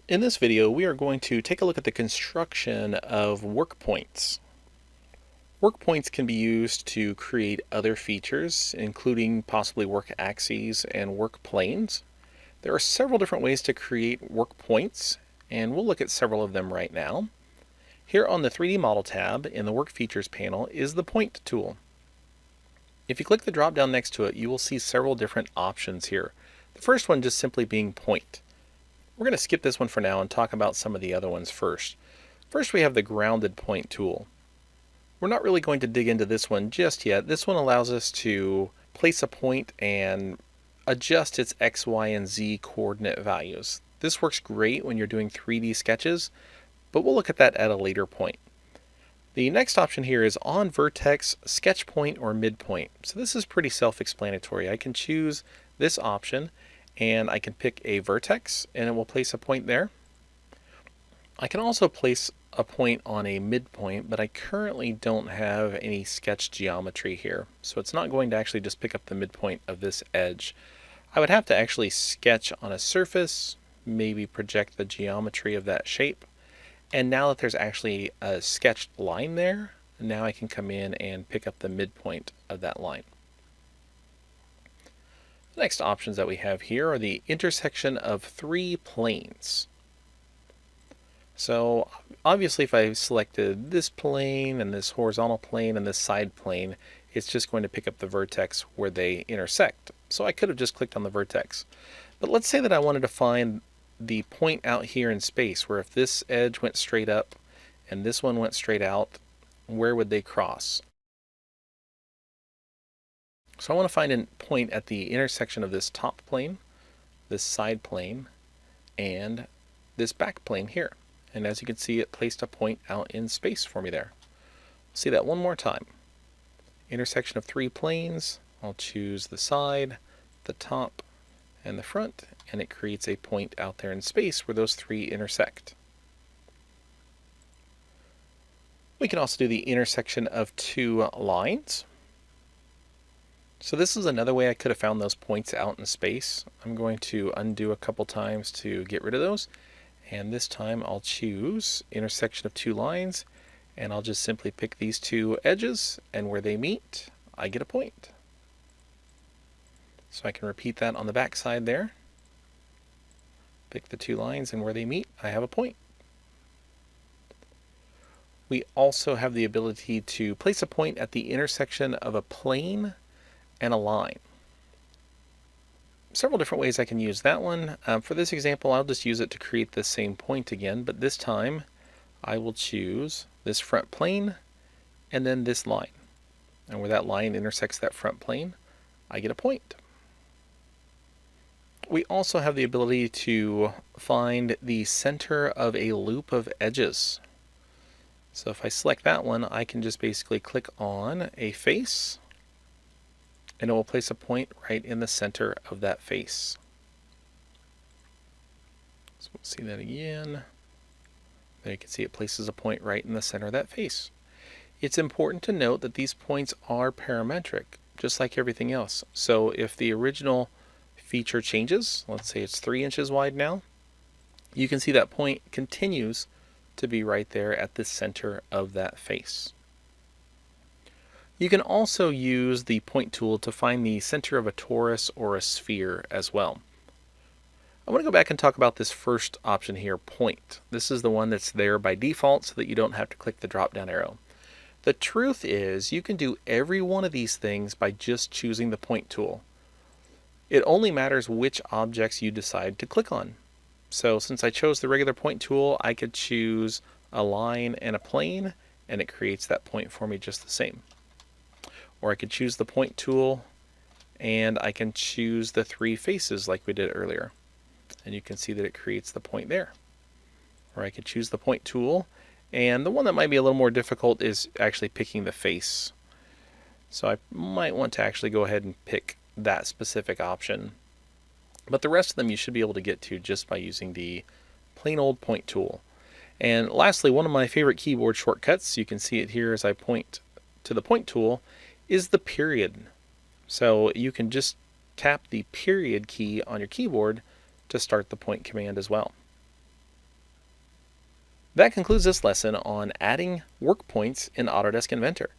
In this video, we are going to take a look at the construction of work points. Work points can be used to create other features, including possibly work axes and work planes. There are several different ways to create work points, and we'll look at several of them right now. Here on the 3D Model tab in the Work Features panel is the Point tool. If you click the drop down next to it, you will see several different options here. The first one just simply being Point. We're going to skip this one for now and talk about some of the other ones first. First, we have the Grounded Point tool. We're not really going to dig into this one just yet. This one allows us to place a point and adjust its X, Y, and Z coordinate values. This works great when you're doing 3D sketches, but we'll look at that at a later point. The next option here is on vertex, sketch point, or midpoint. So this is pretty self-explanatory. I can choose this option and I can pick a vertex and it will place a point there. I can also place a point on a midpoint, but I currently don't have any sketch geometry here. So it's not going to actually just pick up the midpoint of this edge. I would have to actually sketch on a surface, maybe project the geometry of that shape. And now that there's actually a sketched line there, now I can come in and pick up the midpoint of that line. The next options that we have here are the intersection of three planes. So obviously if I selected this plane and this horizontal plane and this side plane, it's just going to pick up the vertex where they intersect. So I could have just clicked on the vertex. But let's say that I wanted to find the point out here in space, where if this edge went straight up and this one went straight out, where would they cross? So I want to find a point at the intersection of this top plane, this side plane, and this back plane here. And as you can see, it placed a point out in space for me there. See that one more time. Intersection of three planes. I'll choose the side, the top, and the front, and it creates a point out there in space where those three intersect. We can also do the intersection of two lines. So this is another way I could have found those points out in space. I'm going to undo a couple times to get rid of those. And this time I'll choose intersection of two lines, and I'll just simply pick these two edges, and where they meet, I get a point. So I can repeat that on the back side there. Pick the two lines, and where they meet, I have a point. We also have the ability to place a point at the intersection of a plane and a line. Several different ways I can use that one. For this example, I'll just use it to create the same point again, but this time I will choose this front plane and then this line. And where that line intersects that front plane, I get a point. We also have the ability to find the center of a loop of edges. So if I select that one, I can just basically click on a face, and it will place a point right in the center of that face. So we'll see that again. There you can see it places a point right in the center of that face. It's important to note that these points are parametric, just like everything else. So if the original feature changes, let's say it's 3 inches wide now, you can see that point continues to be right there at the center of that face. You can also use the point tool to find the center of a torus or a sphere as well. I want to go back and talk about this first option here, point. This is the one that's there by default so that you don't have to click the drop down arrow. The truth is you can do every one of these things by just choosing the point tool. It only matters which objects you decide to click on. So since I chose the regular point tool, I could choose a line and a plane, and it creates that point for me just the same. Or I could choose the point tool and I can choose the three faces like we did earlier. And you can see that it creates the point there. Or I could choose the point tool, and the one that might be a little more difficult is actually picking the face. So I might want to actually go ahead and pick that specific option. But the rest of them you should be able to get to just by using the plain old point tool. And lastly, one of my favorite keyboard shortcuts, you can see it here as I point to the point tool, is the period. So you can just tap the period key on your keyboard to start the point command as well. That concludes this lesson on adding work points in Autodesk Inventor.